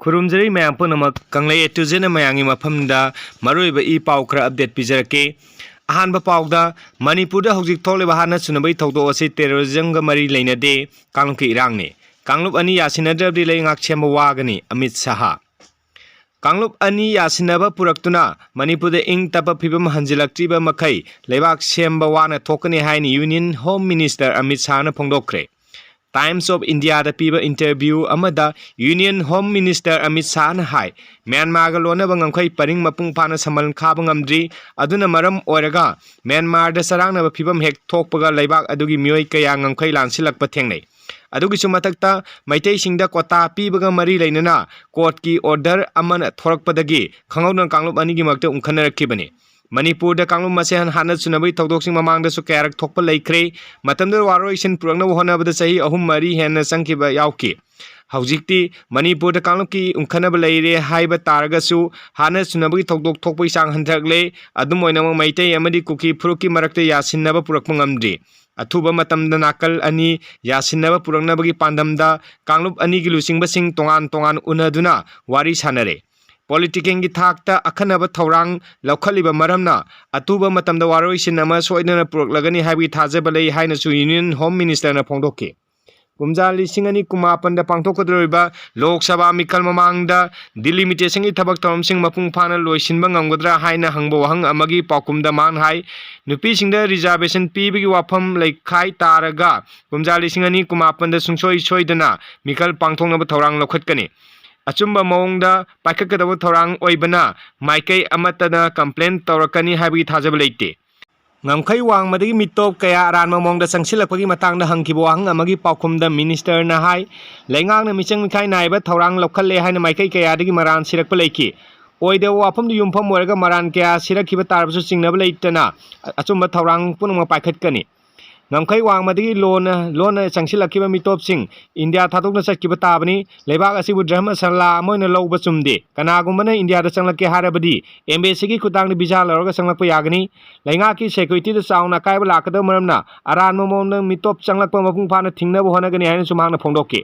खुरुमजरी ma'am पुनमक Kangle एटुजेन मयांगी मफमदा मरुइबा ई पाउ खरा update पिजरके अहानबा पाउदा मणिपुरदा हौजिक थोलेबा हाना सुनबै थौदो असे टेररिज्मगा मरी लेनदे कांगलुकी इरांगने कांगलुप अनि यासिनद्रबदि लेंगाक छेमबा वागनी अमित शाह कांगलुप अनि यासिनबा पुरक्तुना मणिपुरदा इंग तप फिबम हंजिलक्त्रिबा मखै लेबाक छेमबा वाना थोकने हाइनी union home minister Amit Shah ना फोंदोखरे टाइम्स ऑफ इंडिया दा पीबा इंटरव्यू अमदा union home minister Amit Shah ना हाय म्यांमार गा लोनबा ngangkhai paring mapung phana samal khaba ngamdri aduna maram oiraga Myanmar दा sarangna phibam hek thokpaga leibak adugi mioi kaya ngangkhai lansilakpa thengnai adugi sumatakta maitai singda kota pibaga mari leinana court ki order amana thorakpadagi khangawna kanglup ani gi makta umkhanarakibani Manipur कांगलुप मसेहन हाना सुनबै थौदोक्सिंग ममांगदसु कयारक थोकप लैख्रे मतमदर वारोइसन पुरंगना होनाबदा सही अहुम मरी हेन संखिबा यावकी हौजिक्ति मणिपुर कांगलुप की उमखनब लैरे हाइबा तारगसु हाना सुनबै थौदोक थोकपै सांग हंथरगले अदुम ओइनम मैतै अमदि कुकी फुरुकी मरक्ते यासिनबा पुरक्प ngamdri अथुबा मतमदा नाकल अनि यासिनबा पुरंगनबगी पांदमदा कांगलुप अनि gi lusingbasing tongan tongan unaduna wari sanare Politiking की थाकता अखनब थौरांग लौखलिबा मरमना अतुबा मतमदा वारोइसिन अमा सोइदना पुरक्लगनी हाइबी थाजबा लई हाइनसु यूनियन होम मिनिस्टर ना फोंदोके कुमजा लिसिंग अनि कुमापन दा पांथोकदरिबा लोक सभा मिखल ममांगदा डिलिमिटेशन की थबक तौरमसिंग मपुंग फाना लोइसिनबा ngamgadra हाइना हंगबो हंग अमगी पाकुमदा मान हाइ नुपीसिंगदा रिजर्वेशन पीबगी वाफम लैखाइ तारगा कुमजा लिसिंग अनि कुमापन दा सुंसोइ सोइदना मिखल पांथोंगनबा थौरांग लौखटकनी अचुंबा मौंगदा पाइखकदब थौरांग ओइबना माइकै अमतना कंप्लेन तौरकनी हाबी थाजब लेते ngamkhai wangmadagi mitop kaya aranma mongda sangsilakpagi matangda hangkibo wahang amagi paukhumda minister na hai lengangna michang mikhai naiba thaurang lokhalle haina maikai kayadagi maran sirakpa leiki oida wafamdu yumpham oiraga maran kaya sirakhiba tarbasu singnaba leitana achumba thaurang punama paikhatkani ngamkhai wangmadagi lona sangsilakhiba mitopsing india thatokna sakkiba tabani lebak asibu dharma sala moina lowba chumde kanagumbana india da changlake harabadi embassy gi khutang ni visa loroga changlakpa yagani lainga ki security da sauna kaiba lakada maramna aran momona mitop changlakpa mapung phana thingnaba honagani haina sumangna phongdokke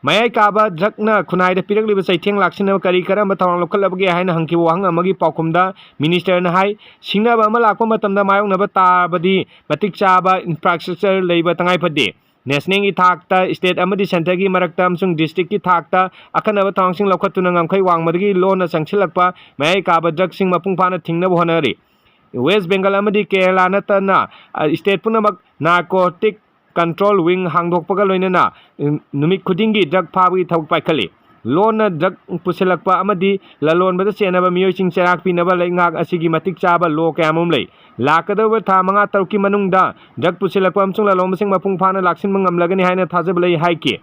mayai kaba drakna khunai da pirakliba saitheng laksinaba kari karamba thawang lokhalabage haina hangki wahang amagi paukumda minister na hai singnaba ama lakpa matamda mayongnaba tabadi matik chaba infrastructure leiba tangai phade national ki thakta state amadi center ki marakta amsung district ki thakta akhanaba thangsing lokhatuna ngamkhai wangmadagi lona sangsilakpa mayai kaba drak sing mapung phana thingnaba honari west bengal amadi kerala natana state punamak narcotic control wing hangdokpaga loinana numit khudingi drug phabi thau paikhali lona drug pusilakpa amadi lalonbada chenaba miyoising cherak pinaba leingak asigi matik chaba lo kamum lei lakadaba tha manga taruki manungda drug pusilakpa amsung lalomsing mapung phana laksin mangamlagani haina thajab lei haiki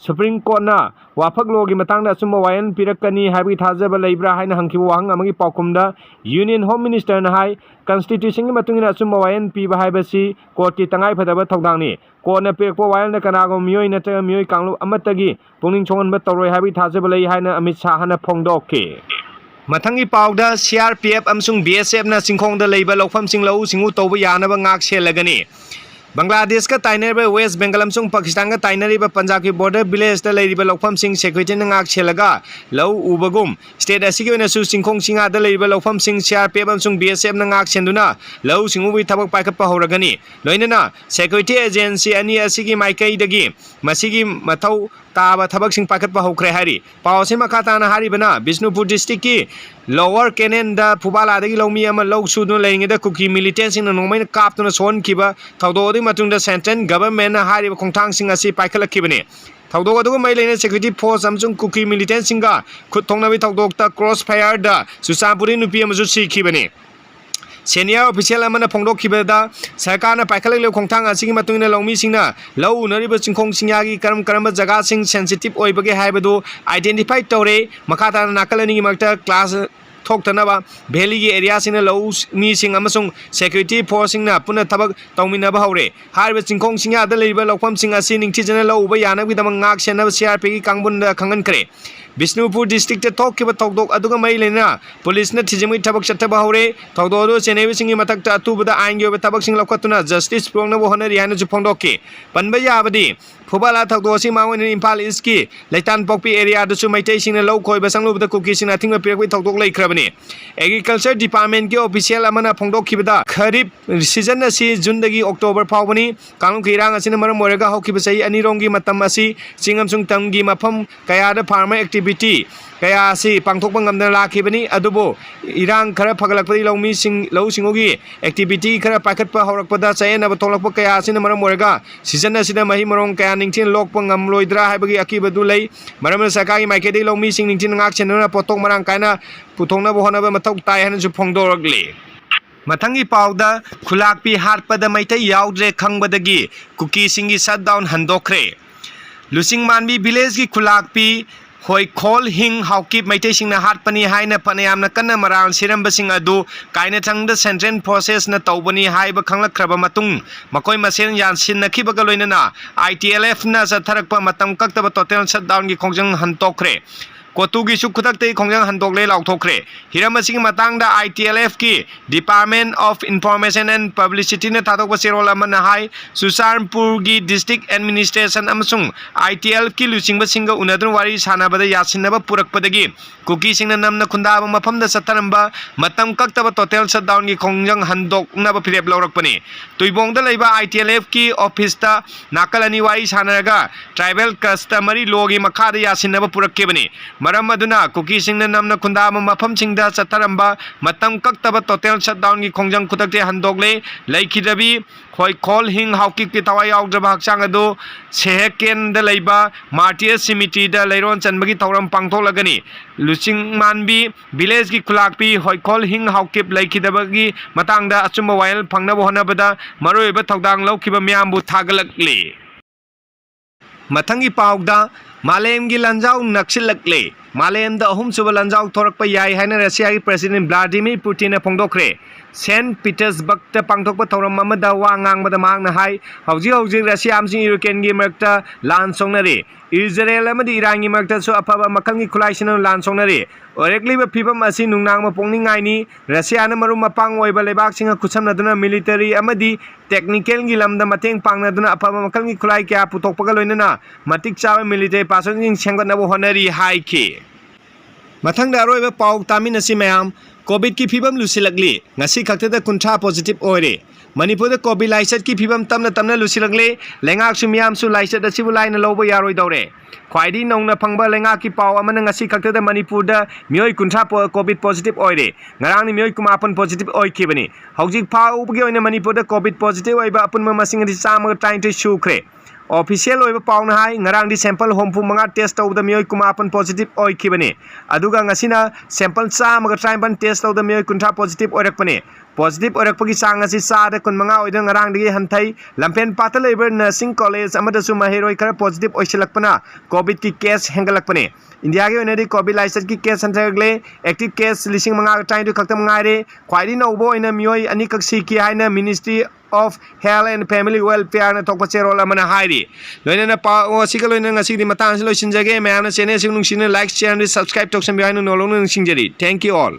Supreme Court na wafak logi matangda asumba wayan pirakani habi thajaba leibra haina hangkibo wahang amagi paukumda Union Home Minister na hai Constitution ki matungina asumba wayan piba haibasi court ki tangai phadaba thaudangni court na pirakpo wayan na kanago miyoi nataga miyoi kanglu amatagi pungning chonganba tawroi habi thajaba lei haina Amit Shah na phongdokke Mathangi pauda CRPF amsung BSF na singkhongda leiba lawfam singlau singu tawba yanaba ngak selagani Bangladesh का ताइनर waste Bengal अमसुंग Pakistan का ताइनर पंजाब की border village दा लेरिबा लौफम सिंग secretary ngak छेलगा लौ उबगुम state असिगे ओइनासु सिंखोंग सिंगा दा लेरिबा लौफम सिंग CRPF अमसुंग BSF ngak सेंदुना लौ सिंगुबि थबक पाइखपा हौरगनी लोइनना secretary agency अनि असिगी माइकै दगी मसिगी मथौ ताबा थबक सिंग पाइखपा हौख्रे हारि Pawase मखाताना हारिबना Bishnupur district की lower केनेन दा फुबालादगी लौमी अमा लौ सुदु लेंगेदा कुकी मिलिटेंट सिंग नोंगमैन कापतुना सोन किबा थौदोदि मतुंगदा सेंट्रल गवर्नमेंट ना हारिबा खोंथांग सिंग असि पाइखलखिबने थौदोग अदुग मैलेना सेक्रेटरी फोर्स अमसुंग कुकी मिलिटेंट सिंगा खुद थोंनाबि थौदोगता क्रॉस फायर दा सुसापुरी नुपी अमसु सिखिबने Senior official amana phongdokhibada sarkarna paikhalek khongsang asigi matungina lawmi singna law unariba chingkhong singyagi karamba jaga sing sensitive oibage haibadu identify tore makhata nakalani gi makta class thoktanaba valley gi area singna law mi sing amasung security force singna puna thabak tawminaba haure hariba chingkhong singya da leiba lawfam sing asi ningthi jana law uba yanab gi damang ngak senaba CRP gi kangbun da khangan kre Bishnupur district thokkiba thokdok aduga mai lena police na thijimi thabak chattaba hore thokdo do chenei singi mathakta atubada aing yobe thabak sing lokhatuna justice prongna bo honari hana ju phongdokke panba yabadi Phubala thokdo si mawin Impal East ki Leitan Pokpi area da su maitai sing na low khoi ba sanglu da kuki sing na thingba pirakwi thokdok laikhrabani agriculture department ki official amana phongdok khibada kharif season na si June dagi October phawbani kanglung kirang asina maram moraga hokkiba sai anirong gi matam asi singam sung tamgi mafam kaya da farmer activity kaya si pangthokpa ngamna lakhibani adubo irang khara phagalakpadi lawmi sing law singogi activity khara pakhatpa horakpada chayena ba tholakpa kaya asina maram moraga season asina mahi morong kaya ningthin lokpa ngamloidra haibagi akibadu lei maram sakagi maikedi lawmi sing ningthin ngak chenuna potok marang kaina puthongna bo honaba mathok tai hana ju phongdoragli Mathangi pauda khulakpi harpada maitai yaudre khangbadagi kuki singi shutdown handokre Lusing Manbi village ki khulakpi hoi khol hing haukip maitai singna hatpani haina panayamna kanna maral siram basing adu kaina thangda central process na tawbani haiba khanglakraba matung makoi masen yansin nakhiba galoinana ITLF na satharakpa matam kaktaba total shutdown gi khongjang hantokre Kotugi Sukhutakte Kongjang Handokle Lauthokre Hiramasi Matangda ITLF ki Department of Information and Publicity na Tatok Basirol Amana Hai Susarnpur gi District Administration Amasung ITL ki Lusingba Singa Unadun Wari Sanabada Yasinaba Purakpadagi Kuki Singna Namna Kundaba Mapamda Sataramba Matam Kaktaba Total Shutdown gi Kongjang Handok Naba Pirep Laurakpani Tuibongda Laiba ITLF ki Office ta Nakalani Wari Sanaraga Tribal Customary Law gi Makada Yasinaba Purakkebani Maram aduna kuki singna namna kundama mafam singda sataramba matam kaktaba total shutdown gi khongjang khutakte handokle laikhidabi khoi khol hing hauki ki tawai yaudraba hakchang adu seheken da leiba martial simiti da leiron chanbagi tawram pangtholagani Lusing Manbi village gi khulakpi hoi khol hing haukip laikhidabagi matangda achumba wail phangnabo honabada maroiba thokdang laukhiba miyambu thagalakli Mathangi paugda Malem gi lanjau naksilakle Malem da ahum suba lanjau thorakpa yai haina Russia gi President Vladimir Putin na phongdokre St. Petersburg ta pangthokpa thoram amada wa ngangbada mangna hai hauji Russia amsing Ukraine gi makta lan songnare Israel amadi Iran gi makta so apaba makalngi khulaisina lan songnare Orekliba phibam asi nungnang ma pongningai ni Russia na marum mapang oiba lebak singa khusamnaduna military amadi technical gi lamda mateng pangnaduna apaba makalngi khulai kya putokpaga loinana matik chawa military pasong senggatnabo honari haiki Mathangda aroiba pau taminasi mayam COVID ki phibam lusilakli ngasi khaktada kuntra positive oire Manipur da COVID laisat ki phibam tamna lusilakle lengak sumyam su laisat asibu laina lobo yaroi daure khwaidi nongna phangba lengak ki pau amana ngasi khaktada Manipur da mioi kuntra COVID positive oire ngarang ni mioi kumapan positive oikibani haujik phau ubgi oina Manipur da COVID positive oiba apunma masing ri chama trying to shukre Official oiba pauna hai ngarang di sample hompu manga test tawda mioi kumapan positive oikibani aduga ngasina sample chama try ban test tawda mioi kuntra positive oirakpani positive oirakpagi sang asi sada kun manga oida ngarang digi hanthai lampen patal labor nursing college amada su mahiroi kara positive oisilakpana covid ki case hengalakpani India ke onadi covid license ki case hanthagle active case lising manga try to khaktam ngai khwaidi nobo ina mioi ani kaksi ki haina Ministry of Health and Family Welfare na thokpa cherol amana hairi loina pa asiga loina ngasi di matang silo sinjage mayamna channel sing nung sin like share and subscribe toksam behind no long nung singjari thank you all